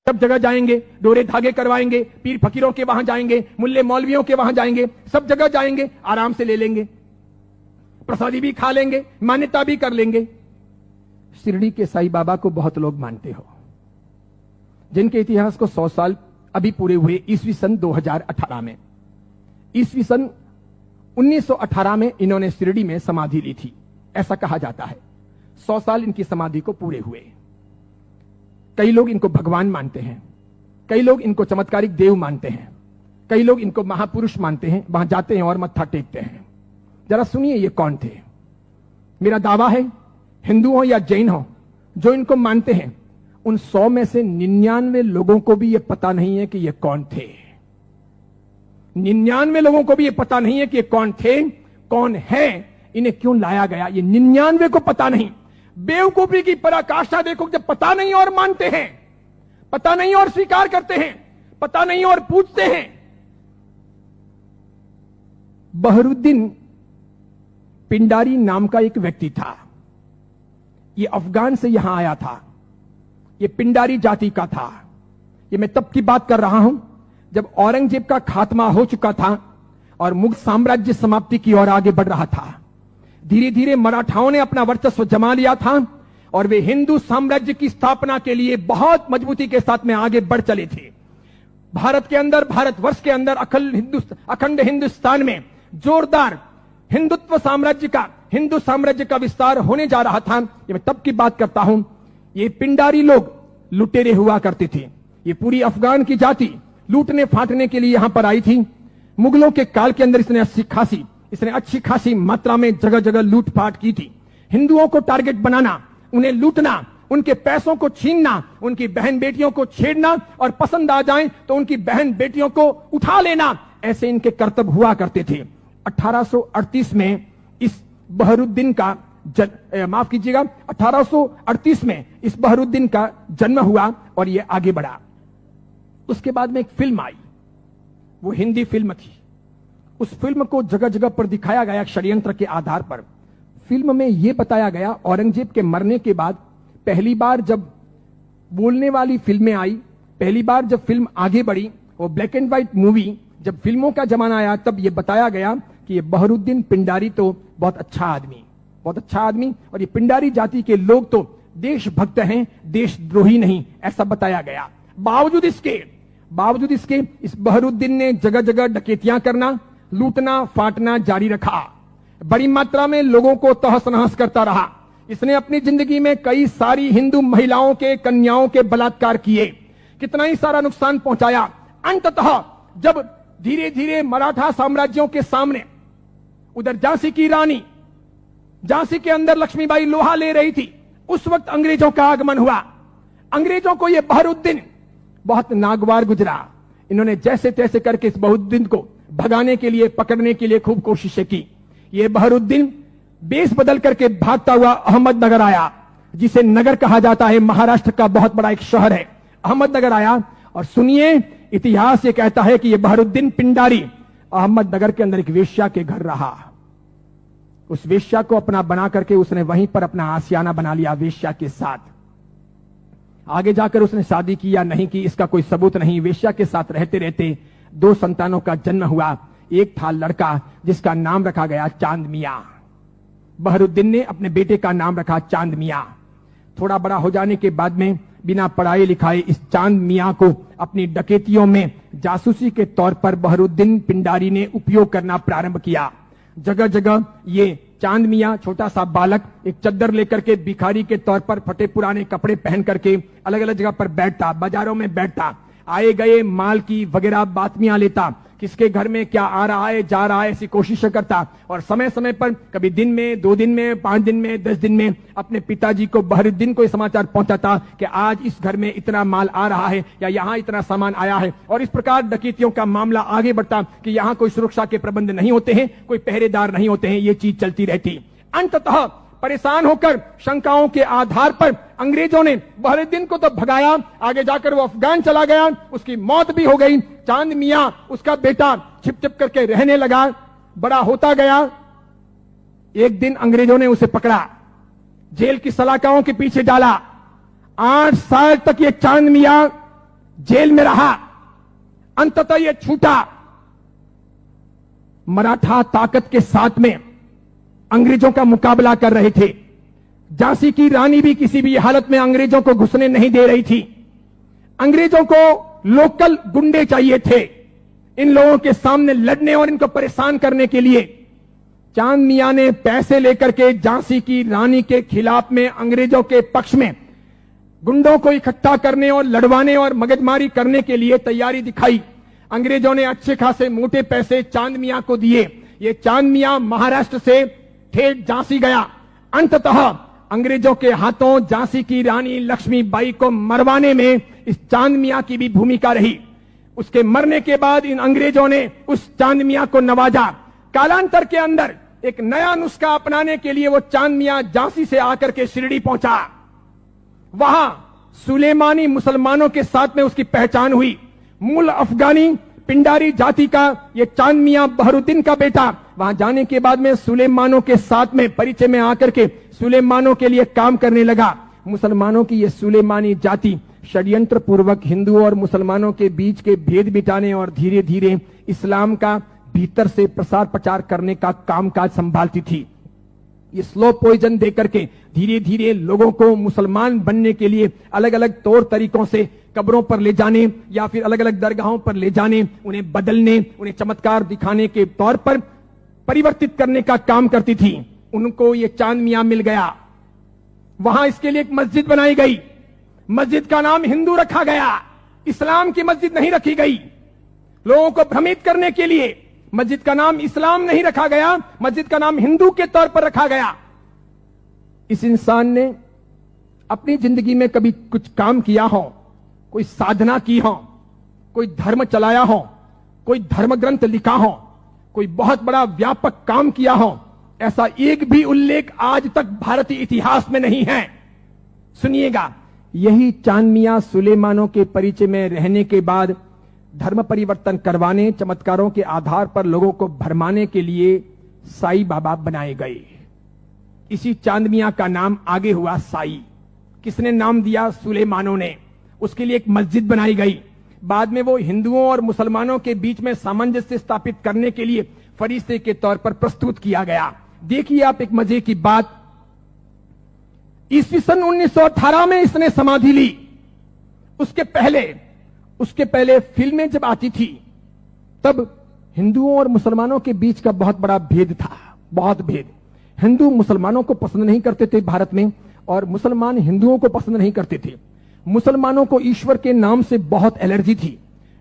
सब जगह जाएंगे, डोरे धागे करवाएंगे, पीर फकीरों के वहां जाएंगे, मुल्ले मौलवियों के वहां जाएंगे, सब जगह जाएंगे, आराम से ले लेंगे, प्रसादी भी खा लेंगे, मान्यता भी कर लेंगे। शिरडी के साईं बाबा को बहुत लोग मानते हो, जिनके इतिहास को 100 साल अभी पूरे हुए ईस्वी सन 2018 में। ईस्वी सन 1918 में इन्होंने शिरडी में समाधि ली थी, ऐसा कहा जाता है। 100 साल इनकी समाधि को पूरे हुए। कई लोग इनको भगवान मानते हैं, कई लोग इनको चमत्कारिक देव मानते हैं, कई लोग इनको महापुरुष मानते हैं, वहां जाते हैं और मत्था टेकते हैं। जरा सुनिए ये कौन थे। मेरा दावा है, हिंदू हो या जैन हो, जो इनको मानते हैं, उन 100 में से 99 लोगों को भी ये पता नहीं है कि ये कौन थे। 99 लोगों को भी ये पता नहीं है कि ये कौन थे, कौन है, इन्हें क्यों लाया गया, ये 99 को पता नहीं। बेवकूफी की पराकाष्ठा देखो, जब पता नहीं और मानते हैं, पता नहीं और स्वीकार करते हैं, पता नहीं और पूछते हैं। बहरुद्दीन पिंडारी नाम का एक व्यक्ति था, ये अफगान से यहां आया था, ये पिंडारी जाति का था। ये मैं तब की बात कर रहा हूं जब औरंगजेब का खात्मा हो चुका था और मुगल साम्राज्य समाप्ति की ओर आगे बढ़ रहा था। धीरे धीरे मराठाओं ने अपना वर्चस्व जमा लिया था और वे हिंदू साम्राज्य की स्थापना के लिए बहुत मजबूती के साथ में आगे बढ़ चले थे। भारत के अंदर, भारतवर्ष के अंदर, अखंड हिंदुस्तान में जोरदार हिंदुत्व साम्राज्य का, हिंदू साम्राज्य का विस्तार होने जा रहा था। ये मैं तब की बात करता हूं। ये पिंडारी लोग लुटेरे हुआ करते थे। ये पूरी अफगान की जाति लूटने फाटने के लिए यहां पर आई थी। मुगलों के काल के अंदर इसने अच्छी खासी मात्रा में जगह जगह लूटपाट की थी। हिंदुओं को टारगेट बनाना, उन्हें लूटना, उनके पैसों को छीनना, उनकी बहन बेटियों को छेड़ना और पसंद आ जाए तो उनकी बहन बेटियों को उठा लेना, ऐसे इनके कर्तव्य हुआ करते थे। 1838 में इस बहरुद्दीन का माफ कीजिएगा, 1838 में इस बहरुद्दीन का जन्म हुआ और यह आगे बढ़ा। उसके बाद में एक फिल्म आई, वो हिंदी फिल्म थी। उस फिल्म को जगह जगह पर दिखाया गया षड्यंत्र के आधार पर। फिल्म में यह बताया गया, औरंगजेब के मरने के बाद पहली बार जब बोलने वाली फिल्में आई, पहली बार जब फिल्म आगे बढ़ी, वो ब्लैक एंड व्हाइट मूवी, जब फिल्मों का जमाना आया, तब यह बताया गया कि ये बहरुद्दीन पिंडारी तो बहुत अच्छा आदमी, बहुत अच्छा आदमी, और ये पिंडारी जाति के लोग तो देशभक्त हैं, देशद्रोही नहीं, ऐसा बताया गया। बावजूद इसके इस बहरुद्दीन ने जगह जगह डकैतियां करना, लूटना फाटना जारी रखा। बड़ी मात्रा में लोगों को तहस नहस करता रहा। इसने अपनी जिंदगी में कई सारी हिंदू महिलाओं के, कन्याओं के बलात्कार किए, कितना ही सारा नुकसान पहुंचाया। अंततः जब धीरे धीरे मराठा साम्राज्यों के सामने, उधर झांसी की रानी, झांसी के अंदर लक्ष्मीबाई लोहा ले रही थी, उस वक्त अंग्रेजों का आगमन हुआ। अंग्रेजों को यह बहरुद्दीन बहुत नागवार गुजरा। इन्होंने जैसे तैसे करके इस बहरुद्दीन को भगाने के लिए, पकड़ने के लिए खूब कोशिशें की। यह बहरुद्दीन बेस बदल करके भागता हुआ अहमदनगर आया, जिसे नगर कहा जाता है, महाराष्ट्र का बहुत बड़ा एक शहर है। अहमदनगर आया और सुनिए, इतिहास ये कहता है कि यह बहरुद्दीन पिंडारी अहमदनगर के अंदर एक वेश्या के घर रहा। उस वेश्या को अपना बना करके उसने वहीं पर अपना आशियाना बना लिया वेश्या के साथ। आगे जाकर उसने शादी की या नहीं की, इसका कोई सबूत नहीं। वेश्या के साथ रहते रहते 2 संतानों का जन्म हुआ। एक था लड़का जिसका नाम रखा गया चांद मियां। बहरुद्दीन ने अपने बेटे का नाम रखा चांद मियां। थोड़ा बड़ा हो जाने के बाद में बिना पढ़ाए लिखाए इस चांद मियां को अपनी डकैतियों में जासूसी के तौर पर बहरुद्दीन पिंडारी ने उपयोग करना प्रारंभ किया। जगह जगह ये चांद मियां, छोटा सा बालक, एक चद्दर लेकर के भिखारी के तौर पर फटे पुराने कपड़े पहन करके अलग अलग जगह पर बैठता, बाजारों में बैठता, आए गए माल की वगैरह बातमियां लेता, किसके घर में क्या आ रहा है जा रहा है ऐसी कोशिश करता, और समय समय पर कभी दिन में, 2 दिन में, 5 दिन में, 10 दिन में अपने पिताजी को, बहरुद्दीन को समाचार पहुंचाता कि आज इस घर में इतना माल आ रहा है या यहां इतना सामान आया है। और इस प्रकार डकैतियों का मामला आगे बढ़ता कि यहां कोई सुरक्षा के प्रबंध नहीं होते हैं, कोई पहरेदार नहीं होते हैं, ये चीज चलती रहती। अंततः परेशान होकर शंकाओं के आधार पर अंग्रेजों ने बहरुद्दीन को तो भगाया, आगे जाकर वो अफगान चला गया, उसकी मौत भी हो गई। चांद मियां, उसका बेटा, छिप छिप करके रहने लगा, बड़ा होता गया। एक दिन अंग्रेजों ने उसे पकड़ा, जेल की सलाखाओं के पीछे डाला। 8 साल तक ये चांद मियां जेल में रहा, अंततः यह छूटा। मराठा ताकत के साथ में अंग्रेजों का मुकाबला कर रहे थे। झांसी की रानी भी किसी भी हालत में अंग्रेजों को घुसने नहीं दे रही थी। अंग्रेजों को लोकल गुंडे चाहिए थे इन लोगों के सामने लड़ने और इनको परेशान करने के लिए। चांद मियां ने पैसे लेकर के झांसी की रानी के खिलाफ में अंग्रेजों के पक्ष में गुंडों को इकट्ठा करने और लड़वाने और मगजमारी करने के लिए तैयारी दिखाई। अंग्रेजों ने अच्छे खासे मोटे पैसे चांद मियां को दिए। ये चांद मियां महाराष्ट्र से ठेठ झांसी गया। अंततः अंग्रेजों के हाथों झांसी की रानी लक्ष्मीबाई को मरवाने में इस चांद मियां की भी भूमिका रही। उसके मरने के बाद इन अंग्रेजों ने उस चांद मियां को नवाजा। कालांतर के अंदर एक नया नुस्खा अपनाने के लिए वो चांद मियां झांसी से आकर के शिरडी पहुंचा। वहां सुलेमानी मुसलमानों के साथ में उसकी पहचान हुई। मूल अफगानी पिंडारी जाति का ये चांद मियां बहरुद्दीन का बेटा वहां जाने के बाद में सुलेमानों के साथ में परिचय में आकर के सुलेमानों के लिए काम करने लगा। मुसलमानों की ये सुलेमानी जाति षड्यंत्र पूर्वक हिंदुओं और मुसलमानों के बीच के भेद मिटाने और धीरे धीरे इस्लाम का भीतर से प्रसार प्रचार करने का कामकाज संभालती थी। ये स्लो पॉइजन देकर के धीरे धीरे लोगों को मुसलमान बनने के लिए अलग अलग तौर तरीकों से कब्रों पर ले जाने या फिर अलग अलग दरगाहों पर ले जाने, उन्हें बदलने, उन्हें चमत्कार दिखाने के तौर पर परिवर्तित करने का काम करती थी। उनको ये चांद मियां मिल गया। वहां इसके लिए एक मस्जिद बनाई गई। मस्जिद का नाम हिंदू रखा गया, इस्लाम की मस्जिद नहीं रखी गई। लोगों को भ्रमित करने के लिए मस्जिद का नाम इस्लाम नहीं रखा गया, मस्जिद का नाम हिंदू के तौर पर रखा गया। इस इंसान ने अपनी जिंदगी में कभी कुछ काम किया हो, कोई साधना की हो, कोई धर्म चलाया हो, कोई धर्म ग्रंथ लिखा हो, कोई बहुत बड़ा व्यापक काम किया हो, ऐसा एक भी उल्लेख आज तक भारतीय इतिहास में नहीं है। सुनिएगा, यही चांद मियां सुलेमानों के परिचय में रहने के बाद धर्म परिवर्तन करवाने, चमत्कारों के आधार पर लोगों को भरमाने के लिए साई बाबा बनाए गए। इसी चांद मियां का नाम आगे हुआ साई। किसने नाम दिया? सुलेमानों ने। उसके लिए एक मस्जिद बनाई गई। बाद में वो हिंदुओं और मुसलमानों के बीच में सामंजस्य स्थापित करने के लिए फरिश्ते के तौर पर प्रस्तुत किया गया। देखिए आप एक मजे की बात, ईस्वी सन 1918 में इसने समाधि ली। उसके पहले फिल्में जब आती थी तब हिंदुओं और मुसलमानों के बीच का बहुत बड़ा भेद था, बहुत भेद। हिंदू मुसलमानों को पसंद नहीं करते थे भारत में, और मुसलमान हिंदुओं को पसंद नहीं करते थे। मुसलमानों को ईश्वर के नाम से बहुत एलर्जी थी,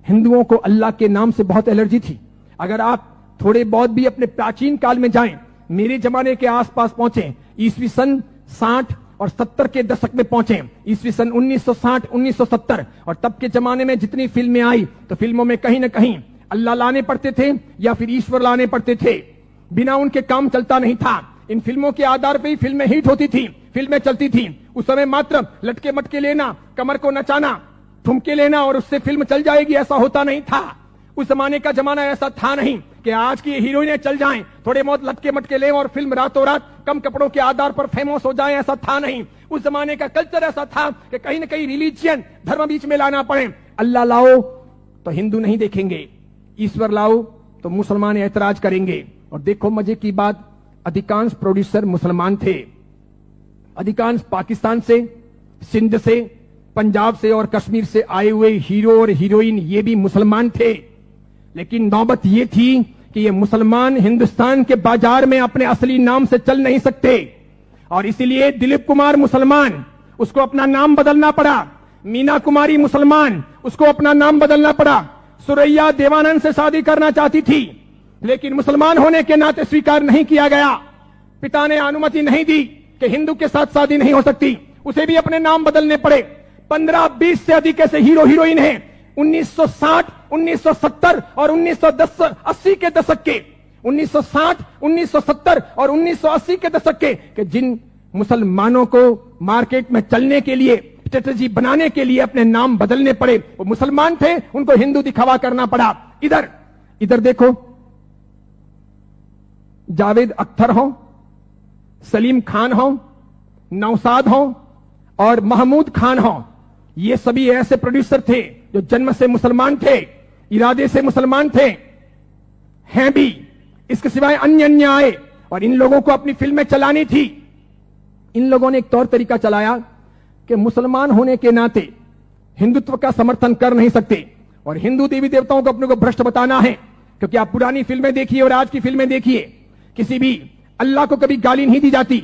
हिंदुओं को अल्लाह के नाम से बहुत एलर्जी थी। अगर आप थोड़े बहुत भी अपने प्राचीन काल में जाएं, मेरे जमाने के आसपास पहुंचे, ईस्वी सन 60 और 70 के दशक में पहुंचे, ईस्वी सन 1960 1970, और तब के जमाने में जितनी फिल्में आई तो फिल्मों में कहीं ना कहीं अल्लाह लाने पड़ते थे या फिर ईश्वर लाने पड़ते थे। बिना उनके काम चलता नहीं था। इन फिल्मों के आधार पर ही फिल्में हिट होती थी, फिल्में चलती थी। उस समय मात्र लटके मटके लेना, कमर को नचाना, ठुमके लेना और उससे फिल्म चल जाएगी, ऐसा होता नहीं था। उस जमाने का जमाना ऐसा था नहीं कि आज की हीरोइनें चल जाएं, थोड़े बहुत लटके मटके लें और फिल्म रातों रात कम कपड़ों के आधार पर फेमस हो जाए, ऐसा था नहीं। उस जमाने का कल्चर ऐसा था कि कहीं ना कहीं रिलीजियन, धर्म बीच में लाना पड़े। अल्लाह लाओ तो हिंदू नहीं देखेंगे, ईश्वर लाओ तो मुसलमान ऐतराज करेंगे। और देखो मजे की बात, अधिकांश प्रोड्यूसर मुसलमान थे। अधिकांश पाकिस्तान से, सिंध से, पंजाब से और कश्मीर से आए हुए हीरो और हीरोइन ये भी मुसलमान थे। लेकिन नौबत ये थी कि ये मुसलमान हिंदुस्तान के बाजार में अपने असली नाम से चल नहीं सकते, और इसीलिए दिलीप कुमार मुसलमान, उसको अपना नाम बदलना पड़ा। मीना कुमारी मुसलमान, उसको अपना नाम बदलना पड़ा। सुरैया देवानंद से शादी करना चाहती थी, लेकिन मुसलमान होने के नाते स्वीकार नहीं किया गया। पिता ने अनुमति नहीं दी कि हिंदू के साथ शादी नहीं हो सकती, उसे भी अपने नाम बदलने पड़े। 15-20 से अधिक ऐसे हीरो हीरोइन हैं 1960, 1970 और 1980 के दशक के, 1960, 1970 और 1980 के दशक के जिन मुसलमानों को मार्केट में चलने के लिए, स्ट्रेटेजी बनाने के लिए अपने नाम बदलने पड़े। वो मुसलमान थे, उनको हिंदू दिखावा करना पड़ा। इधर देखो, जावेद अख्तर हो, सलीम खान हो, नौसाद हो और महमूद खान हो, ये सभी ऐसे प्रोड्यूसर थे जो जन्म से मुसलमान थे, इरादे से मुसलमान थे, हैं भी। इसके सिवाय अन्य अन्य आए और इन लोगों को अपनी फिल्में चलानी थी। इन लोगों ने एक तौर तरीका चलाया कि मुसलमान होने के नाते हिंदुत्व का समर्थन कर नहीं सकते और हिंदू देवी देवताओं को अपने को भ्रष्ट बताना है। क्योंकि आप पुरानी फिल्में देखिए और आज की फिल्में देखिए, किसी भी अल्लाह को कभी गाली नहीं दी जाती,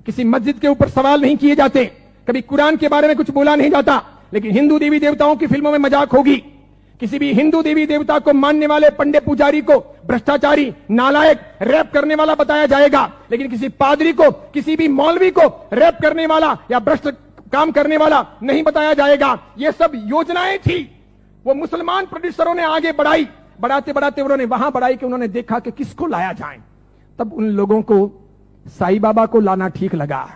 किसी मस्जिद के ऊपर सवाल नहीं किए जाते, कभी कुरान के बारे में कुछ बोला नहीं जाता। लेकिन हिंदू देवी देवताओं की फिल्मों में मजाक होगी। किसी भी हिंदू देवी देवता को मानने वाले पंडित पुजारी को भ्रष्टाचारी, नालायक, रैप करने वाला बताया जाएगा। लेकिन किसी पादरी को, किसी भी मौलवी को रैप करने वाला या भ्रष्ट काम करने वाला नहीं बताया जाएगा। ये सब योजनाएं थी, वो मुसलमान प्रोड्यूसरों ने आगे बढ़ाई। बढ़ाते बढ़ाते उन्होंने वहां बढ़ाई कि उन्होंने देखा कि किसको लाया जाए। तब उन लोगों को साईं बाबा को लाना ठीक लगा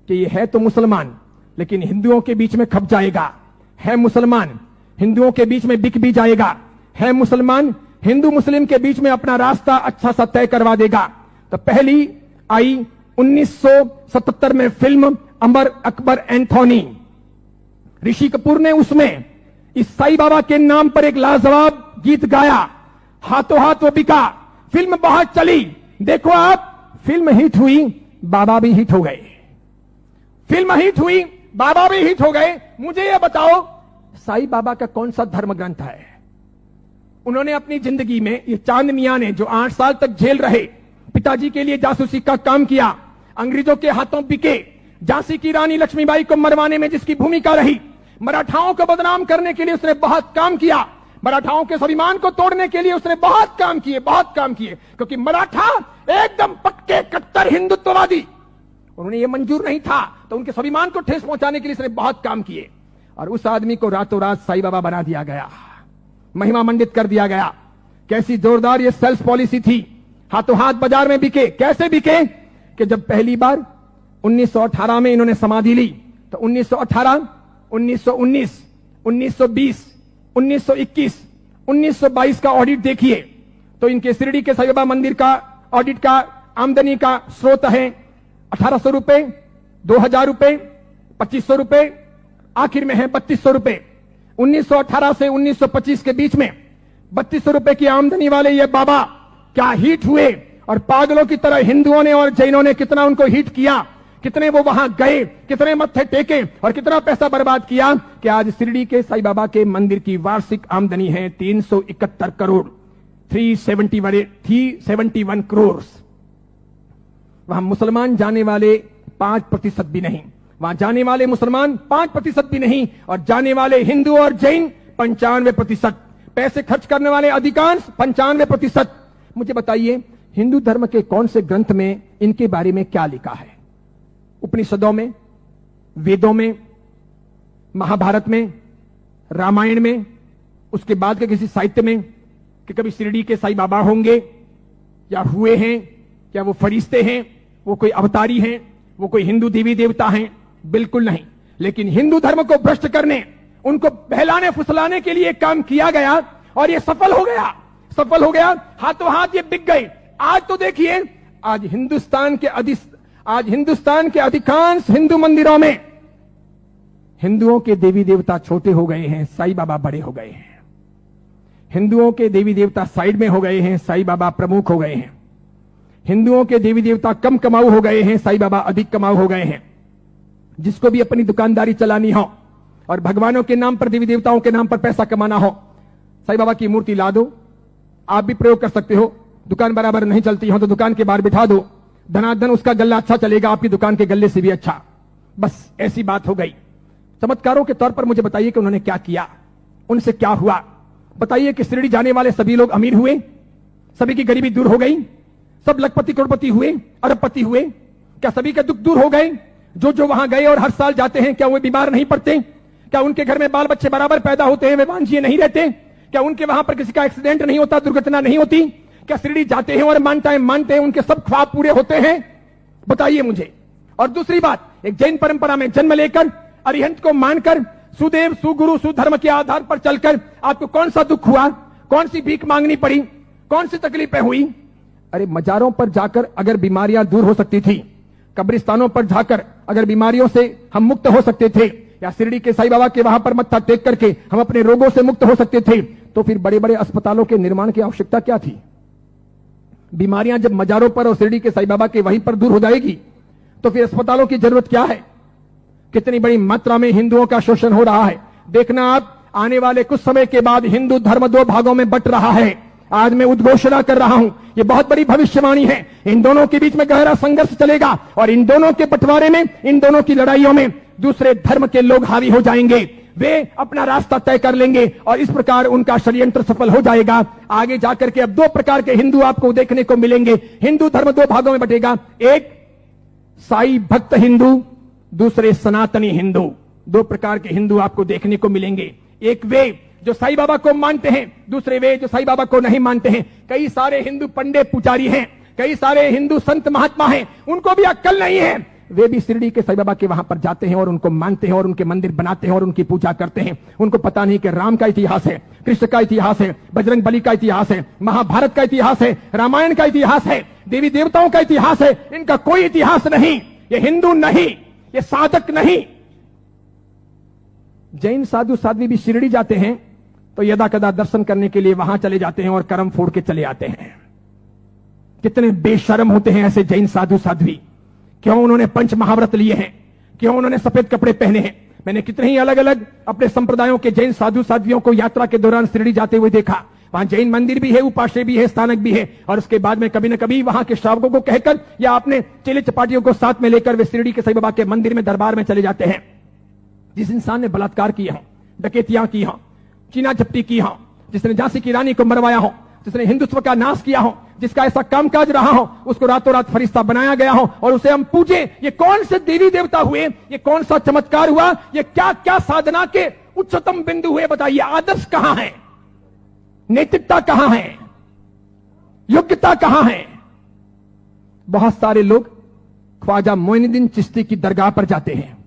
कि ये है तो मुसलमान लेकिन हिंदुओं के बीच में खप जाएगा, है मुसलमान हिंदुओं के बीच में बिक भी जाएगा, है मुसलमान हिंदू मुस्लिम के बीच में अपना रास्ता अच्छा सा तय करवा देगा। तो पहली आई 1977 में फिल्म अमर अकबर एंथोनी। ऋषि कपूर ने उसमें इस साईं बाबा के नाम पर एक लाजवाब गीत गाया, हाथों हाथ वो बिका। फिल्म बहुत चली। देखो आप, फिल्म हिट हुई, बाबा भी हिट हो गए। फिल्म हिट हुई, बाबा भी हिट हो गए। मुझे यह बताओ, साईं बाबा का कौन सा धर्म ग्रंथ है? उन्होंने अपनी जिंदगी में, ये चांद मियां ने जो 8 साल तक जेल रहे, पिताजी के लिए जासूसी का काम किया, अंग्रेजों के हाथों बिके, झांसी की रानी लक्ष्मीबाई को मरवाने में जिसकी भूमिका रही, मराठाओं को बदनाम करने के लिए उसने बहुत काम किया, मराठाओं के स्वाभिमान को तोड़ने के लिए उसने बहुत काम किए, बहुत काम किए। क्योंकि मराठा एकदम पक्के कट्टर हिंदुत्ववादी, उन्होंने ये मंजूर नहीं था, तो उनके स्वाभिमान को ठेस पहुंचाने के लिए उसने बहुत काम किए। और उस आदमी को रातों रात साईं बाबा बना दिया गया, महिमा मंडित कर दिया गया। कैसी जोरदार ये सेल्स पॉलिसी थी, हाथों हाथ बाजार में बिके। कैसे बिके कि जब पहली बार 1918 में इन्होंने समाधि ली, तो 1918, 1919, 1920, 1921, 1922 का ऑडिट देखिए तो इनके शिरडी के साईं बाबा मंदिर का ऑडिट का आमदनी का स्रोत है 1800 रुपए, 2000 रुपए, 2500 रुपए, आखिर में है 3200 रुपए। 1918 से 1925 के बीच में 3200 रुपए की आमदनी वाले ये बाबा क्या हिट हुए, और पागलों की तरह हिंदुओं ने और जैनों ने कितना उनको हिट किया, कितने वो वहां गए, कितने मत्थे टेके और कितना पैसा बर्बाद किया कि आज शिरडी के साईं बाबा के मंदिर की वार्षिक आमदनी है 371 करोड़, 371 करोड़। वहां मुसलमान जाने वाले 5% भी नहीं, वहां जाने वाले मुसलमान 5% भी नहीं, और जाने वाले हिंदू और जैन 95%, पैसे खर्च करने वाले अधिकांश 95%। मुझे बताइए, हिंदू धर्म के कौन से ग्रंथ में इनके बारे में क्या लिखा है? उपनिषदों में, वेदों में, महाभारत में, रामायण में, उसके बाद के किसी साहित्य में कि कभी शिरडी के साईं बाबा होंगे या हुए हैं, क्या वो फरिश्ते हैं, वो कोई अवतारी हैं, वो कोई हिंदू देवी देवता हैं? बिल्कुल नहीं। लेकिन हिंदू धर्म को भ्रष्ट करने, उनको बहलाने फुसलाने के लिए काम किया गया और ये सफल हो गया, सफल हो गया। हाथों हाथ ये बिक गए। आज तो देखिए, आज हिंदुस्तान के अधिकांश हिंदू मंदिरों में हिंदुओं के देवी देवता छोटे हो गए हैं, साईं बाबा बड़े हो गए हैं। हिंदुओं के देवी देवता साइड में हो गए हैं, साईं बाबा प्रमुख हो गए हैं। हिंदुओं के देवी देवता कम कमाऊ हो गए हैं, साईं बाबा अधिक कमाऊ हो गए हैं। जिसको भी अपनी दुकानदारी चलानी हो और भगवानों के नाम पर, देवी देवताओं के नाम पर पैसा कमाना हो, साईं बाबा की मूर्ति ला दो। आप भी प्रयोग कर सकते हो। दुकान बराबर नहीं चलती हो तो दुकान के बाहर बिठा दो, धनाधन उसका गल्ला अच्छा चलेगा, आपकी दुकान के गल्ले से भी अच्छा। बस ऐसी बात हो गई। चमत्कारों के तौर पर मुझे बताइए कि उन्होंने क्या किया, उनसे क्या हुआ? बताइए कि शिरडी जाने वाले सभी लोग अमीर हुए, सभी की गरीबी दूर हो गई, सब लखपति करोड़पति हुए, अरबपति हुए? क्या सभी के दुख दूर हो गए? जो जो वहां गए और हर साल जाते हैं, क्या वे बीमार नहीं पड़ते? क्या उनके घर में बाल बच्चे बराबर पैदा होते हैं, वे वांझिए नहीं रहते? क्या उनके वहां पर किसी का एक्सीडेंट नहीं होता, दुर्घटना नहीं होती? क्या शिरडी जाते हैं और मानते हैं उनके सब ख्वाब पूरे होते हैं? बताइए मुझे। और दूसरी बात, एक जैन परंपरा में जन्म लेकर, अरिहंत को मानकर, सुदेव सुगुरु सुधर्म के आधार पर चलकर आपको कौन सा दुख हुआ, कौन सी भीख मांगनी पड़ी, कौन सी तकलीफें हुई? अरे मजारों पर जाकर अगर बीमारियां दूर हो सकती थी, कब्रिस्तानों पर जाकर अगर बीमारियों से हम मुक्त हो सकते थे, या शिरडी के साईं बाबा के वहां पर मत्था टेक करके हम अपने रोगों से मुक्त हो सकते थे, तो फिर बड़े बड़े अस्पतालों के निर्माण की आवश्यकता क्या थी? बीमारियां जब मजारों पर और शिरडी के साईं बाबा के वहीं पर दूर हो जाएगी, तो फिर अस्पतालों की जरूरत क्या है? कितनी बड़ी मात्रा में हिंदुओं का शोषण हो रहा है। देखना आप, आने वाले कुछ समय के बाद हिंदू धर्म दो भागों में बंट रहा है। आज मैं उद्घोषणा कर रहा हूं, ये बहुत बड़ी भविष्यवाणी है। इन दोनों के बीच में गहरा संघर्ष चलेगा और इन दोनों के बंटवारे में, इन दोनों की लड़ाइयों में दूसरे धर्म के लोग हावी हो जाएंगे। वे अपना रास्ता तय कर लेंगे और इस प्रकार उनका षड्यंत्र सफल हो जाएगा। आगे जाकर के अब दो प्रकार के हिंदू आपको देखने को मिलेंगे। हिंदू धर्म दो भागों में बंटेगा, एक साई भक्त हिंदू, दूसरे सनातनी हिंदू। दो प्रकार के हिंदू आपको देखने को मिलेंगे। एक वे जो साईं बाबा को मानते हैं, दूसरे वे जो साईं बाबा को नहीं मानते हैं। कई सारे हिंदू पंडित पुजारी हैं, कई सारे हिंदू संत महात्मा हैं, उनको भी अक्ल नहीं है। वे भी शिरडी के साईं बाबा के वहां पर जाते हैं और उनको मानते हैं और उनके मंदिर बनाते हैं और उनकी पूजा करते हैं। उनको पता नहीं कि राम का इतिहास है, कृष्ण का इतिहास है, बजरंग बली का इतिहास है, महाभारत का इतिहास है, रामायण का इतिहास है, देवी देवताओं का इतिहास है। इनका कोई इतिहास नहीं। ये हिंदू नहीं, ये साधक नहीं। जैन साधु साध्वी भी शिरडी जाते हैं तो यदा कदा दर्शन करने के लिए वहां चले जाते हैं और कर्म फोड़ के चले आते हैं। कितने बेशर्म होते हैं ऐसे जैन साधु साध्वी। क्यों उन्होंने पंच महाव्रत लिए हैं? क्यों उन्होंने सफेद कपड़े पहने हैं? मैंने कितने ही अलग अलग अपने संप्रदायों के जैन साधु साध्वियों को यात्रा के दौरान शिरडी जाते हुए देखा। वहां जैन मंदिर भी है, उपाश्रय भी है, स्थानक भी है, और उसके बाद में कभी न कभी वहां के श्रावकों को कहकर या अपने चेले चपाटियों को साथ में लेकर वे शिरडी के साईं बाबा के मंदिर में दरबार में चले जाते हैं। जिस इंसान ने बलात्कार किया हो, डकैतियां की हो, चीना झपटी की हो, जिसने झांसी की रानी को मरवाया हो, जिसने हिंदुत्व का नाश किया हो, जिसका ऐसा कामकाज रहा हो, उसको रातों रात फरिश्ता बनाया गया हो और उसे हम पूजे। ये कौन से देवी देवता हुए? ये कौन सा चमत्कार हुआ? ये क्या क्या साधना के उच्चतम बिंदु हुए? बताइए, आदर्श कहां है? नैतिकता कहां है? योग्यता कहां है? बहुत सारे लोग ख्वाजा मोइनुद्दीन चिश्ती की दरगाह पर जाते हैं।